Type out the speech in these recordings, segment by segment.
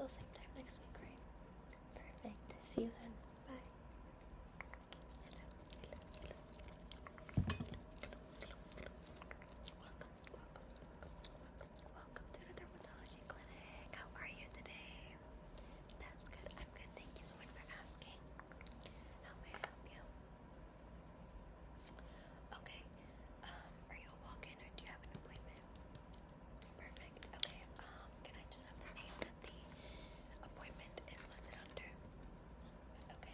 So same time next week, right? Perfect. See you then. Bye. Hello, hello, hello. Welcome to the dermatology clinic. How are you today? That's good. I'm good. Thank you so much for asking. How may I help you? Okay. Are you a walk-in or do you have an appointment? Perfect. Okay. Can I just have the name that the appointment is listed under? Okay.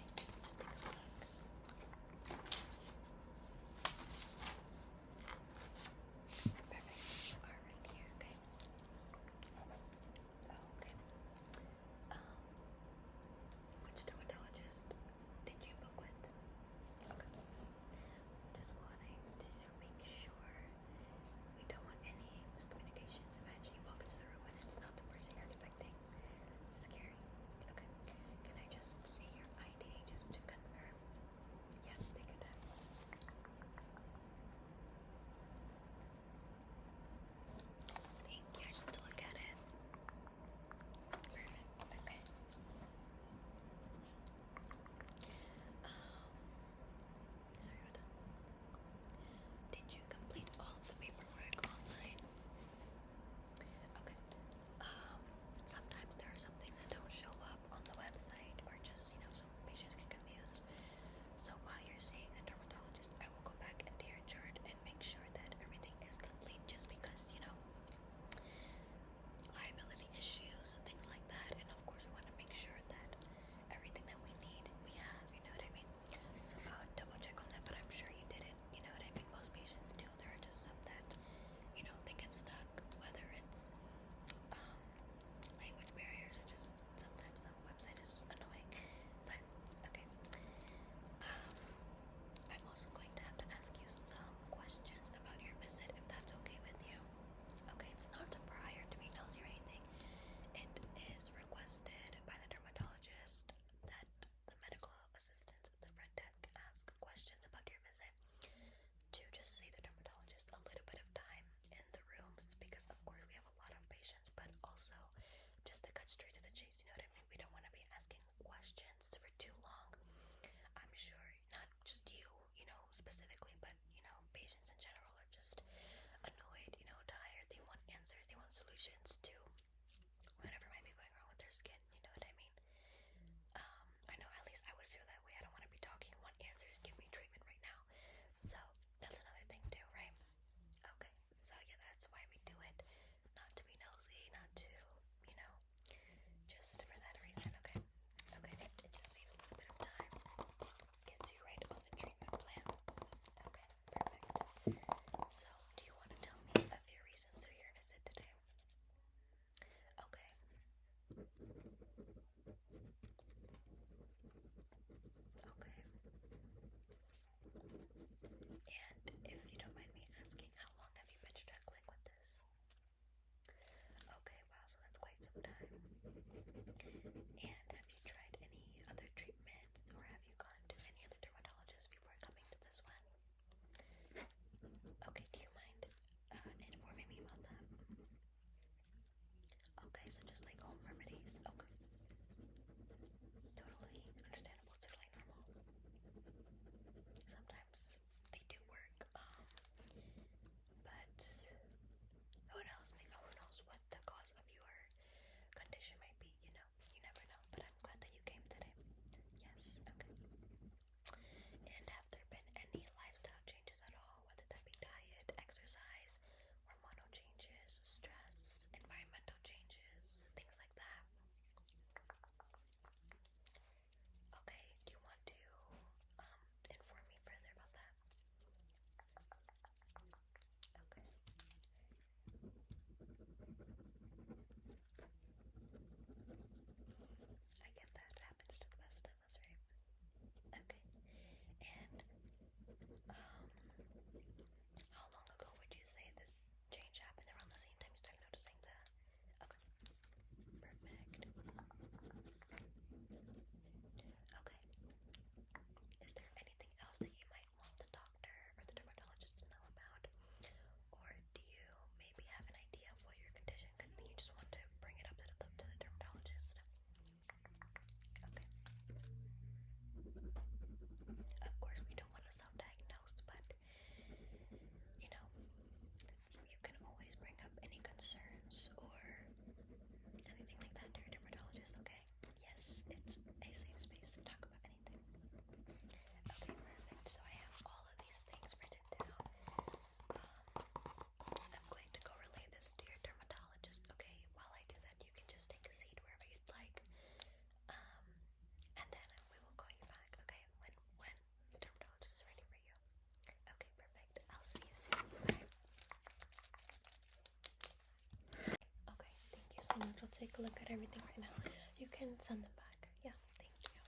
take a look at everything right now. You can send them back. Yeah, thank you.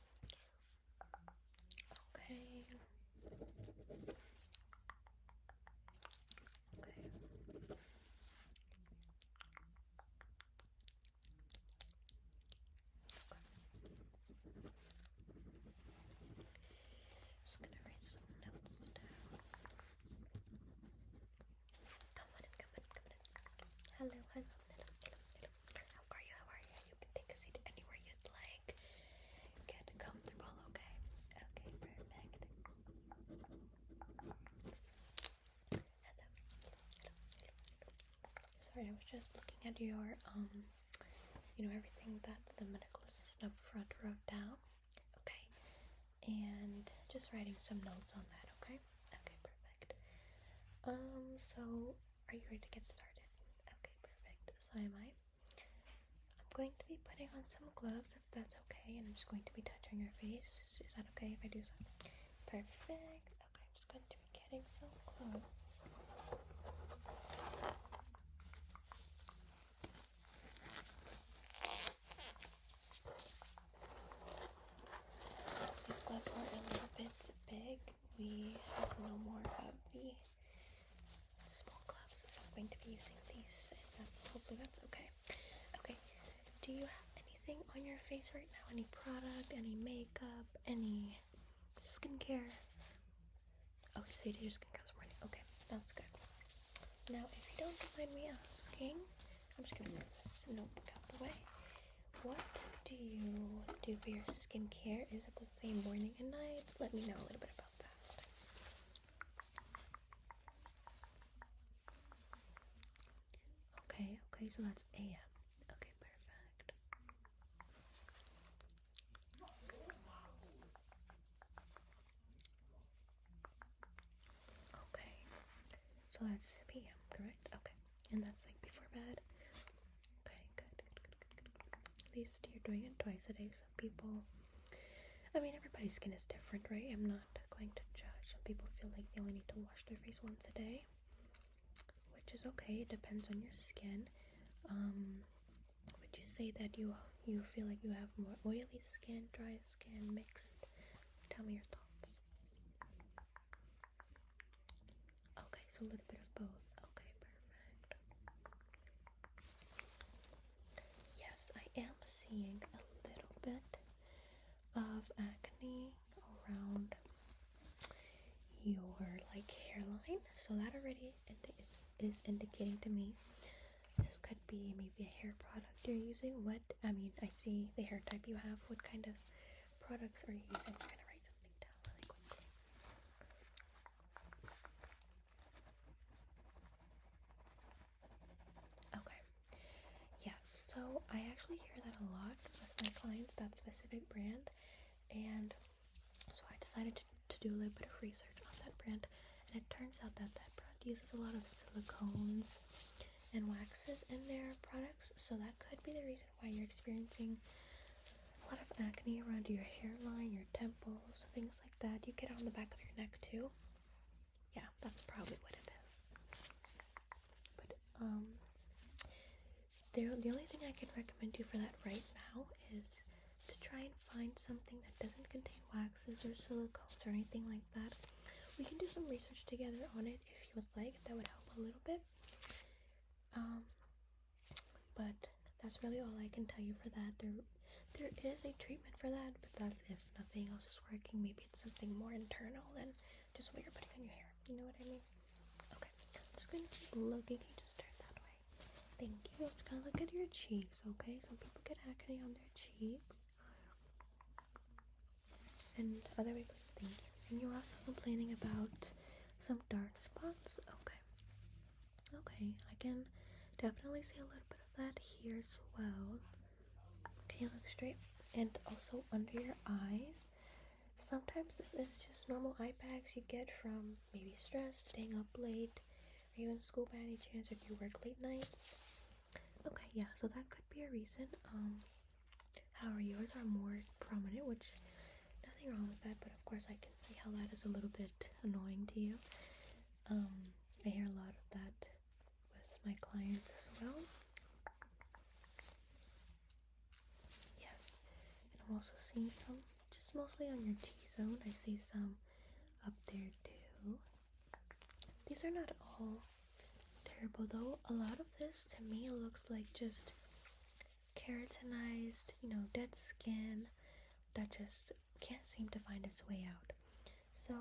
Okay. Just gonna write some notes down. Come on in, come on in, come on in. Hello, hello, hello, hello, hello. How are you? How are you? You can take a seat anywhere you'd like. Get comfortable, okay? Okay, perfect. Sorry, I was just looking at your everything that the medical assistant up front wrote down. Okay. And just writing some notes on that, okay? Okay, perfect. So are you ready to get started? Okay, perfect. So am I. I'm going to be putting on some gloves if that's okay, and I'm just going to be touching your face. Is that okay if I do so? Perfect. Okay, I'm just going to be getting some gloves. These gloves are a little bit big. We have no more of the small gloves. I'm going to be using these, and hopefully that's okay. Okay, do you have anything on your face right now? Any product, any makeup, any skincare? Okay, so you did your skincare this morning. Okay, that's good. Now, if you don't mind me asking, I'm just gonna move this notebook out the way. What do you do for your skincare? Is it the same morning and night? Let me know a little bit about that. Okay, so that's AM. Okay, perfect. Okay, so that's PM, correct? Okay, and that's like before bed? Okay, good. At least you're doing it twice a day. Some people, everybody's skin is different, right? I'm not going to judge. Some people feel like they only need to wash their face once a day, which is okay. It depends on your skin. Would you say that you feel like you have more oily skin, dry skin, mixed? Tell me your thoughts. Okay, so a little bit of both. Okay, perfect. Yes, I am seeing a little bit of acne around your hairline, so that already is indicating to me this could be maybe a hair product you're using. I see the hair type you have. What kind of products are you using? I'm gonna write something down really quickly. Okay. Yeah, so I actually hear that a lot with my clients, that specific brand, and so I decided to do a little bit of research on that brand, and it turns out that that brand uses a lot of silicones and waxes in their products, so that could be the reason why you're experiencing a lot of acne around your hairline, your temples, things like that. You get it on the back of your neck too. Yeah, that's probably what it is. But the only thing I can recommend you for that right now is to try and find something that doesn't contain waxes or silicones or anything like that. We can do some research together on it if you would like. That would help a little bit. But that's really all I can tell you for that. There is a treatment for that, but that's if nothing else is working. Maybe it's something more internal than just what you're putting on your hair. You know what I mean? Okay, I'm just gonna keep looking. Can you just turn that way? Thank you. I'm just gonna look at your cheeks, okay? Some people get acne on their cheeks. And other people's thank you. And you're also complaining about some dark spots? Okay. Okay, I can definitely see a little bit of that here as well. Can you look straight? And also under your eyes. Sometimes this is just normal eye bags you get from maybe stress, staying up late, or even school by any chance if you work late nights. Okay, yeah, so that could be a reason. However, yours are more prominent, which nothing wrong with that, but of course I can see how that is a little bit annoying to you. I hear a lot of that with my clients as well. I'm also seeing some just mostly on your T-zone. I see some up there too. These are not all terrible though. A lot of this to me looks like just keratinized, dead skin that just can't seem to find its way out. So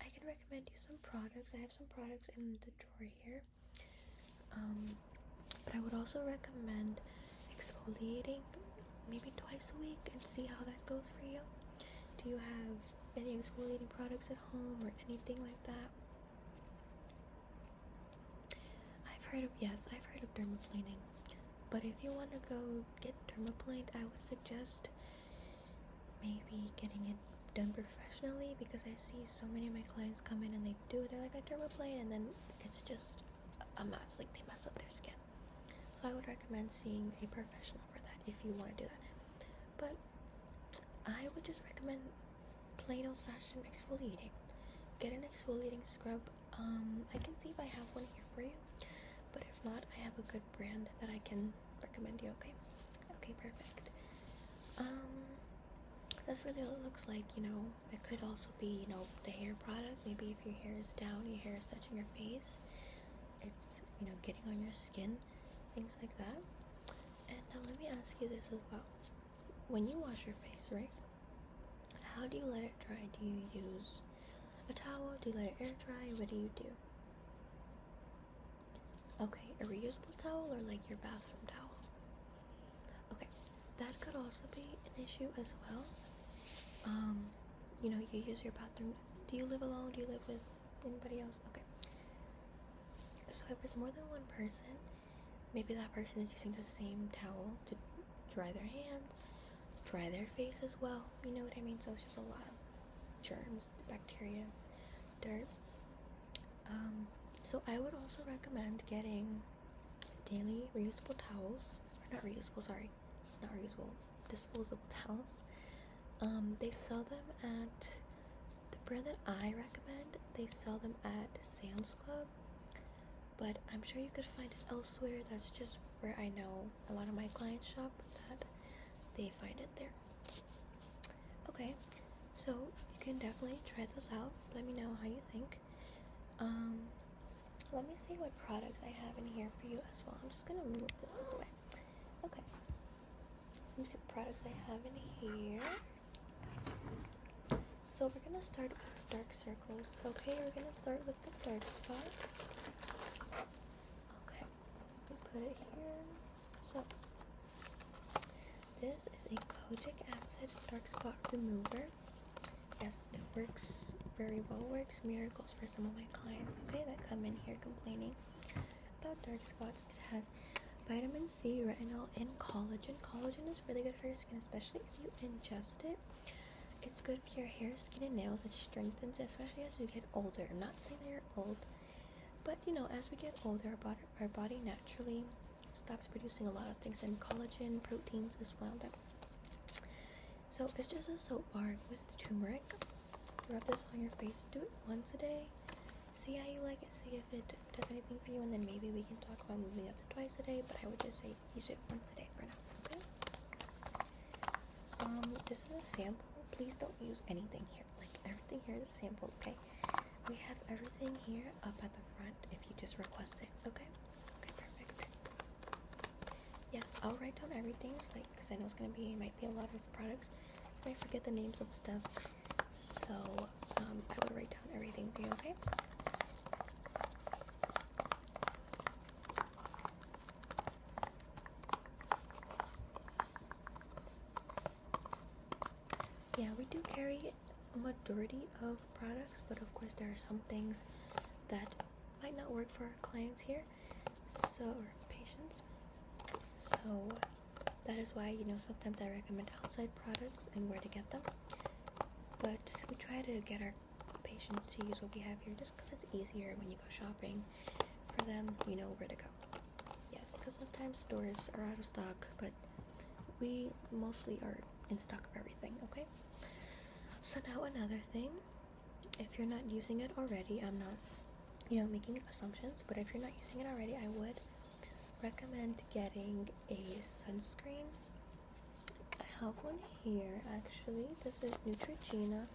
I can recommend you some products. I have some products in the drawer here. But I would also recommend exfoliating maybe twice a week and see how that goes for you. Do you have any exfoliating products at home or anything like that? I've heard of dermaplaning. But if you want to go get dermaplaned, I would suggest maybe getting it done professionally, because I see so many of my clients come in and they're like, I dermaplane, and then it's just a mess, like they mess up their skin. So I would recommend seeing a professional for that if you want to do that. But I would just recommend plain old fashioned exfoliating. Get an exfoliating scrub. I can see if I have one here for you, but if not, I have a good brand that I can recommend you. Okay, perfect. That's really what it looks like. It could also be, the hair product. Maybe if your hair is down, your hair is touching your face, it's, getting on your skin, things like that. And now let me ask you this as well. When you wash your face, right, how do you let it dry? Do you use a towel? Do you let it air dry? What do you do? Okay, a reusable towel or like your bathroom towel? Okay, that could also be an issue as well. You use your bathroom. Do you live alone? Do you live with anybody else? Okay. So if it's more than one person, maybe that person is using the same towel to dry their hands, dry their face as well. You know what I mean? So it's just a lot of germs, bacteria, dirt. So I would also recommend getting daily reusable towels. Or not reusable, sorry. Not reusable. Disposable towels. They sell them at the brand that I recommend. They sell them at Sam's Club, but I'm sure you could find it elsewhere. That's just where I know a lot of my clients shop, that they find it there. Okay, so you can definitely try those out. Let me know how you think. Let me see what products I have in here for you as well. I'm just gonna move this out of the way. Okay, let me see what products I have in here. So we're gonna start with dark circles. Okay, we're gonna start with the dark spots. Okay, let me put it here. So this is a kojic acid dark spot remover. Yes, it works very well. Works miracles for some of my clients, okay, that come in here complaining about dark spots. It has vitamin C, retinol, and collagen. Collagen is really good for your skin, especially if you ingest it. It's good for your hair, skin, and nails. It strengthens it, especially as you get older. I'm not saying that you're old, but as we get older, our body naturally stops producing a lot of things, and collagen, proteins as well. So it's just a soap bar with turmeric. Rub this on your face. Do it once a day. See how you like it. See if it does anything for you, and then maybe we can talk about moving up to twice a day. But I would just say use it once a day for now. Okay. This is a sample. Please don't use anything here. Like, everything here is a sample. Okay. We have everything here up at the front if you just request it. Okay. Okay. Perfect. Yes, I'll write down everything, because I know might be a lot of products. I might forget the names of stuff, so I would write down everything for you. Okay. Yeah, we do carry a majority of products, but of course there are some things that might not work for our clients here, or patients. So that is why, sometimes I recommend outside products and where to get them. But we try to get our patients to use what we have here, just because it's easier when you go shopping for them, you know where to go. Yes, because sometimes stores are out of stock, but we mostly are in stock of everything, okay? So now another thing, if you're not using it already, I'm not, making assumptions, but if you're not using it already, I would recommend getting a sunscreen. have one here actually. This is Neutrogena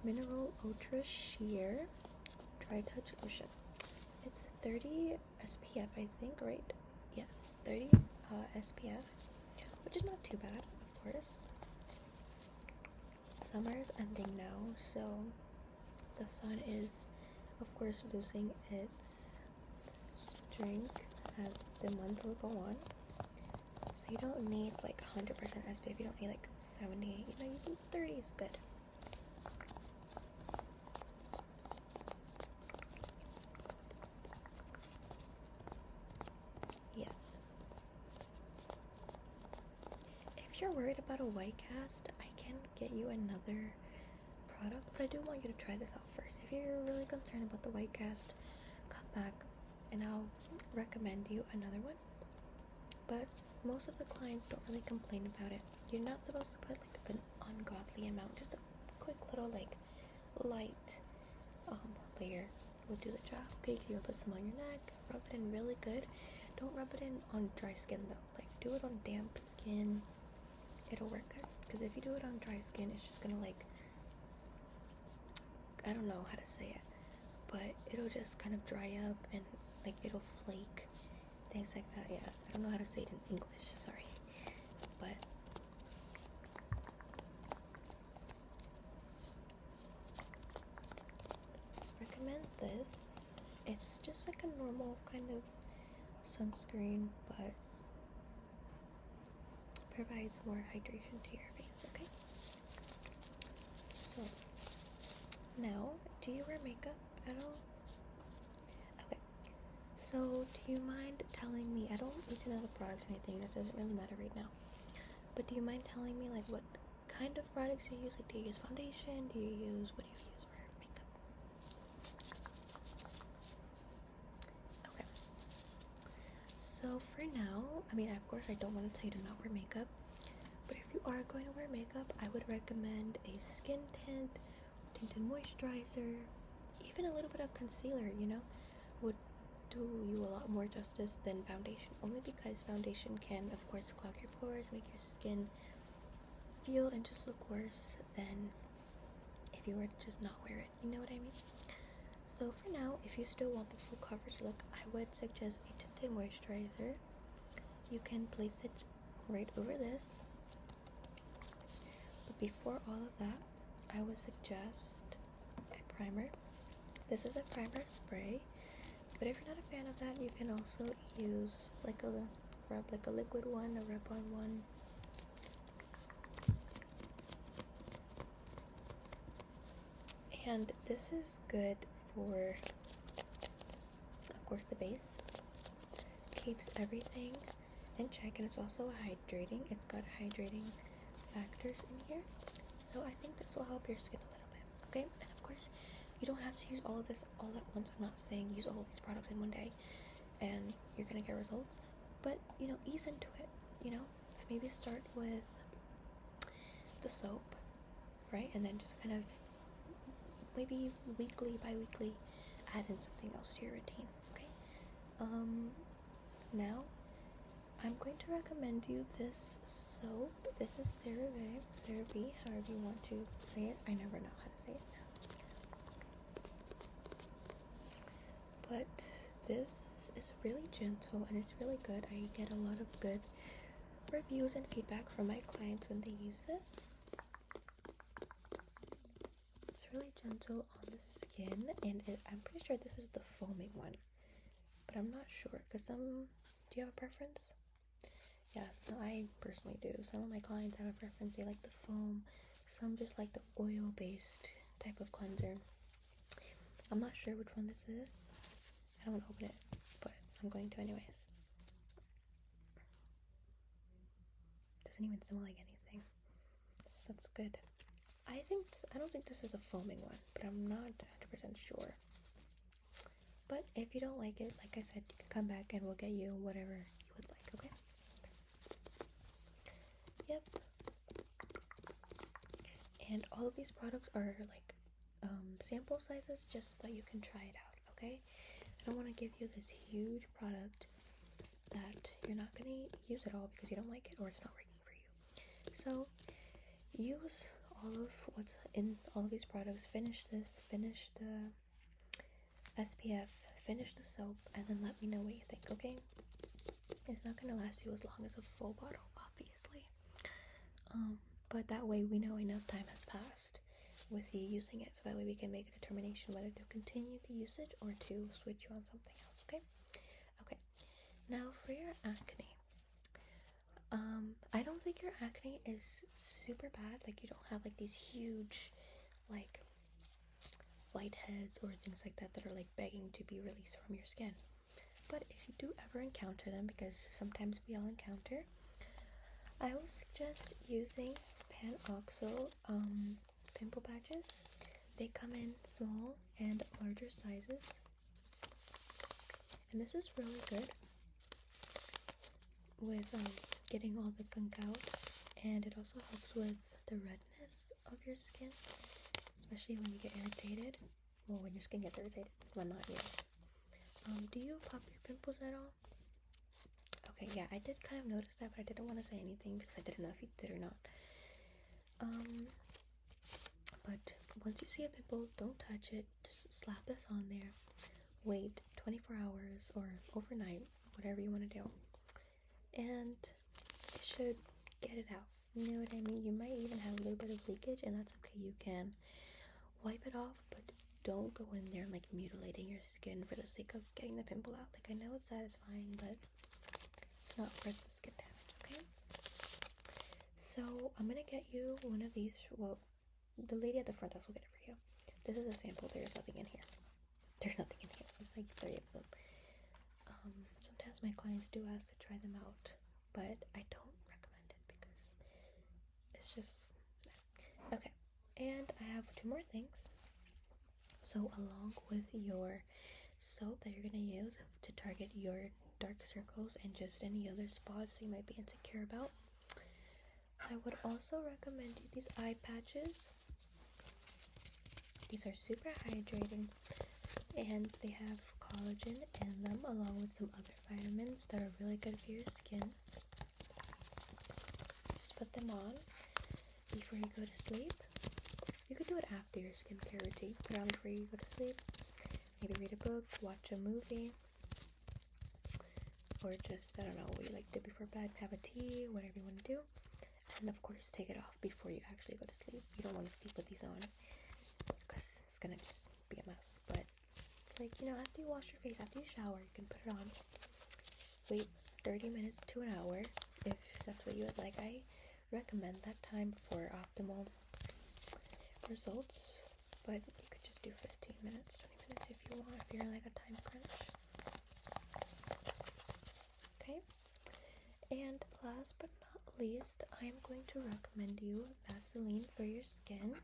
Mineral Ultra Sheer Dry Touch Lotion. It's 30 SPF, I think, right? Yes, 30 SPF, which is not too bad, of course. Summer is ending now, so the sun is, of course, losing its strength as the month will go on. So you don't need like 100% SPF. You don't need like 78. You know, you think 30 is good. Yes. If you're worried about a white cast, I can get you another product, but I do want you to try this out first. If you're really concerned about the white cast, come back and I'll recommend you another one. But most of the clients don't really complain about it. You're not supposed to put like an ungodly amount, just a quick little like light layer will do the job. Okay, you can put some on your neck, rub it in really good. Don't rub it in on dry skin though. Like do it on damp skin. It'll work good. Because if you do it on dry skin, it's just gonna like, I don't know how to say it, but it'll just kind of dry up and like it'll flake. Things like that, yeah. I don't know how to say it in English, sorry. But recommend this. It's just like a normal kind of sunscreen, but provides more hydration to your face, okay? So, now, do you wear makeup at all? Okay. So, do you mind telling me, I don't need to know the products or anything, that doesn't really matter right now. But do you mind telling me like what kind of products you use? Like do you use foundation? What do you use for makeup? Okay. So for now, I mean of course I don't want to tell you to not wear makeup. But if you are going to wear makeup, I would recommend a skin tint, tinted moisturizer, even a little bit of concealer, you know, would do you a lot more justice than foundation. Only because foundation can, of course, clog your pores, make your skin feel and just look worse than if you were to just not wear it. You know what I mean? So for now, if you still want the full coverage look, I would suggest a tinted moisturizer. You can place it right over this. But before all of that, I would suggest a primer. This is a primer spray, but if you're not a fan of that, you can also use like a liquid one, a rub-on one. And this is good for, of course, the base. Keeps everything in check, and it's also hydrating. It's got hydrating factors in here, so I think this will help your skin a little bit. Okay, and of course you don't have to use all of this all at once. I'm not saying use all of these products in one day and you're gonna get results, but you know, ease into it. You know, maybe start with the soap, right, and then just kind of maybe weekly, bi-weekly add in something else to your routine. Okay, now I'm going to recommend you this soap. This is CeraVe, however you want to say it. I never know how to say it. But this is really gentle and it's really good. I get a lot of good reviews and feedback from my clients when they use this. It's really gentle on the skin, and I'm pretty sure this is the foaming one, but I'm not sure because do you have a preference? Yes, I personally do. Some of my clients have a preference. They like the foam. Some just like the oil-based type of cleanser. I'm not sure which one this is. I don't want to open it, but I'm going to anyways. Doesn't even smell like anything. So that's good. I don't think this is a foaming one, but I'm not 100% sure. But if you don't like it, like I said, you can come back and we'll get you whatever you would like, okay? Yep. And all of these products are like sample sizes just so you can try it out, okay? I don't want to give you this huge product that you're not going to use at all because you don't like it or it's not working for you. So use all of what's in all of these products. Finish this, finish the SPF, finish the soap, and then let me know what you think, okay? It's not going to last you as long as a full bottle, obviously. But that way we know enough time has passed with you using it, so that way we can make a determination whether to continue the usage or to switch you on something else, okay? Okay, now for your acne. I don't think your acne is super bad. Like, you don't have like these huge, like, whiteheads or things like that that are like begging to be released from your skin. But if you do ever encounter them, because sometimes we all encounter, I would suggest using Panoxyl pimple patches. They come in small and larger sizes, and this is really good with getting all the gunk out, and it also helps with the redness of your skin, especially when you get irritated. Well, when your skin gets irritated, but not you. Do you pop your pimples at all? Okay, yeah, I did kind of notice that, but I didn't want to say anything because I didn't know if you did or not. But once you see a pimple, don't touch it. Just slap this on there. Wait 24 hours or overnight, whatever you want to do. And it should get it out. You know what I mean? You might even have a little bit of leakage, and that's okay. You can wipe it off, but don't go in there like mutilating your skin for the sake of getting the pimple out. Like, I know it's satisfying, but it's not worth the skin damage, okay? So I'm gonna get you one of these. Well, the lady at the front desk will get it for you. This is a sample. There's nothing in here. There's nothing in here. It's like 30 of them. Sometimes my clients do ask to try them out, but I don't recommend it because it's just okay. And I have two more things. So along with your soap that you're gonna use to target your dark circles and just any other spots you might be insecure about, I would also recommend you these eye patches. These are super hydrating, and they have collagen in them along with some other vitamins that are really good for your skin. Just put them on before you go to sleep. You could do it after your skincare routine. Put it on before you go to sleep. Maybe read a book, watch a movie, or just, I don't know, what you like to do before bed. Have a tea, whatever you want to do. And of course, take it off before you actually go to sleep. You don't want to sleep with these on because it's gonna just be a mess. But like, you know, after you wash your face, after you shower, you can put it on. Wait 30 minutes to an hour if that's what you would like. I recommend that time for optimal results, but you could just do 15 minutes, 20 minutes if you want, if you're like a time crunch. Okay? And last but not least, I am going to recommend you Vaseline for your skin.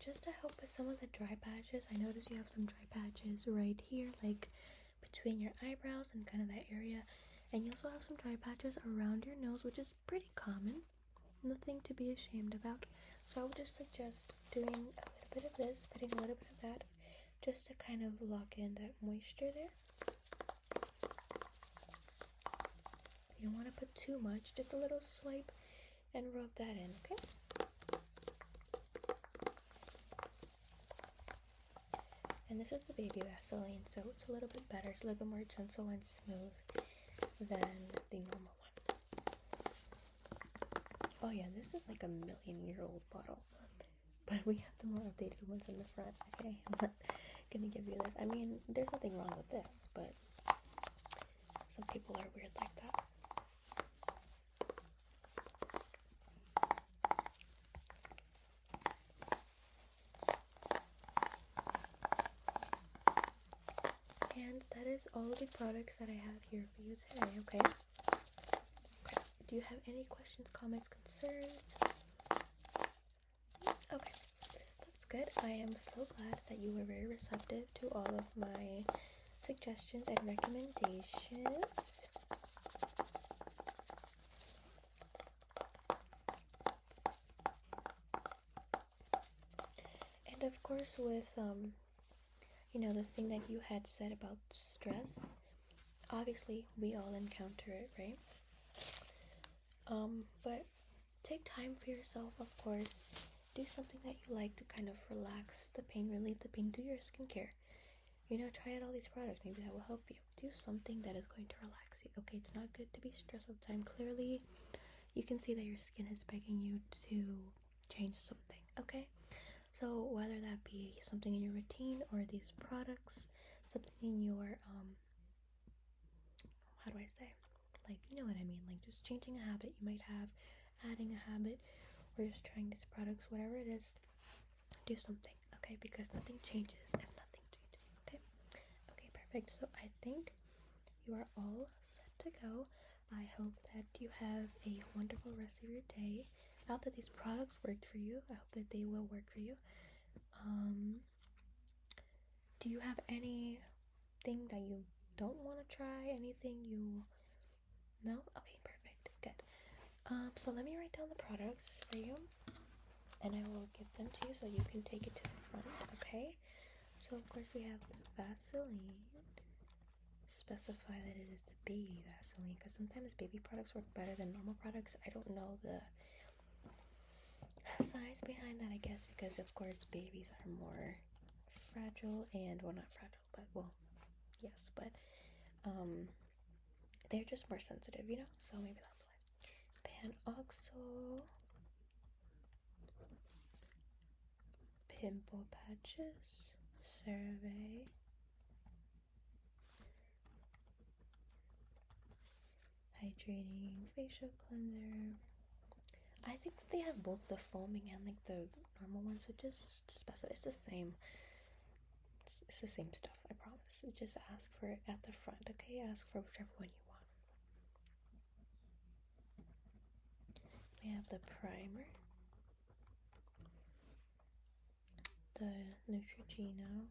Just to help with some of the dry patches. I notice you have some dry patches right here, like between your eyebrows and kind of that area. And you also have some dry patches around your nose, which is pretty common. Nothing to be ashamed about. So I would just suggest doing a little bit of this, putting a little bit of that, just to kind of lock in that moisture there. You don't want to put too much, just a little swipe and rub that in, okay? And this is the baby Vaseline, so it's a little bit better. It's a little bit more gentle and smooth than the normal one. Oh yeah, this is like a 1,000,000-year-old bottle. But we have the more updated ones in the front, okay? I'm not gonna give you this. I mean, there's nothing wrong with this, but some people are weird like that. And that is all of the products that I have here for you today, okay? Do you have any questions, comments, concerns? Okay, that's good. I am so glad that you were very receptive to all of my suggestions and recommendations. And of course, with you know, the thing that you had said about stress, obviously we all encounter it, right? But take time for yourself, of course. Do something that you like to kind of relax the pain, relieve the pain. Do your skincare. Try out all these products. Maybe that will help you. Do something that is going to relax you. Okay, it's not good to be stressed all the time. Clearly, you can see that your skin is begging you to change something. Okay, so whether that be something in your routine or these products, something in your how do I say, like, you know what I mean, like just changing a habit you might have, adding a habit, or just trying these products, whatever it is, do something. Okay, because nothing changes if nothing changes. Okay. Okay, perfect. So I think you are all set to go. I hope that you have a wonderful rest of your day. I hope that these products worked for you. I hope that they will work for you. Do you have anything that you don't want to try? Anything you... No? Okay, perfect. Good. So let me write down the products for you, and I will give them to you so you can take it to the front, okay? So of course we have the Vaseline. Specify that it is the baby Vaseline, because sometimes baby products work better than normal products. I don't know the science behind that, I guess, because of course babies are more fragile and, well, not fragile, but, well, yes, but they're just more sensitive, so maybe that's why. Panoxyl, pimple patches, CeraVe, hydrating facial cleanser. I think that they have both the foaming and like the normal ones, so just specify. It's the same. It's the same stuff, I promise. Just ask for it at the front, okay? Ask for whichever one you want. We have the primer, the Neutrogena,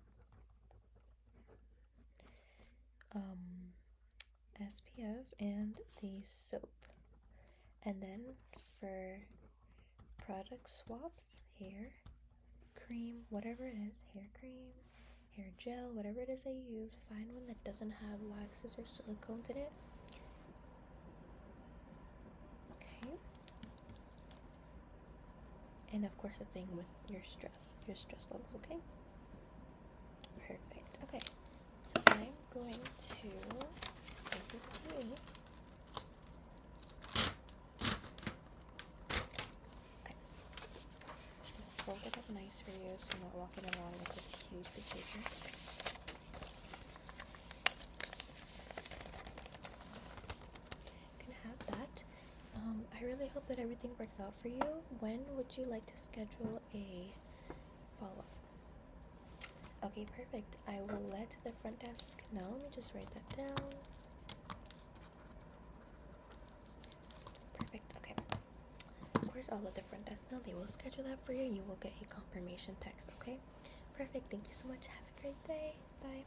SPF, and the soap. And then for product swaps, hair cream, whatever it is, hair cream, hair gel, whatever it is that you use, find one that doesn't have waxes or silicones in it. Okay. And of course the thing with your stress levels, okay? Perfect. Okay. So I'm going to give this to you. Okay. I'm just gonna fold it up nice for you so you're not walking around with this huge potato. Have that. I really hope that everything works out for you. When would you like to schedule a follow-up? Okay, perfect. I will let the front desk know. Let me just write that down. Perfect. Okay. Of course, I'll let the front desk know. They will schedule that for you. You will get a confirmation text, okay? Perfect. Thank you so much. Have a great day. Bye.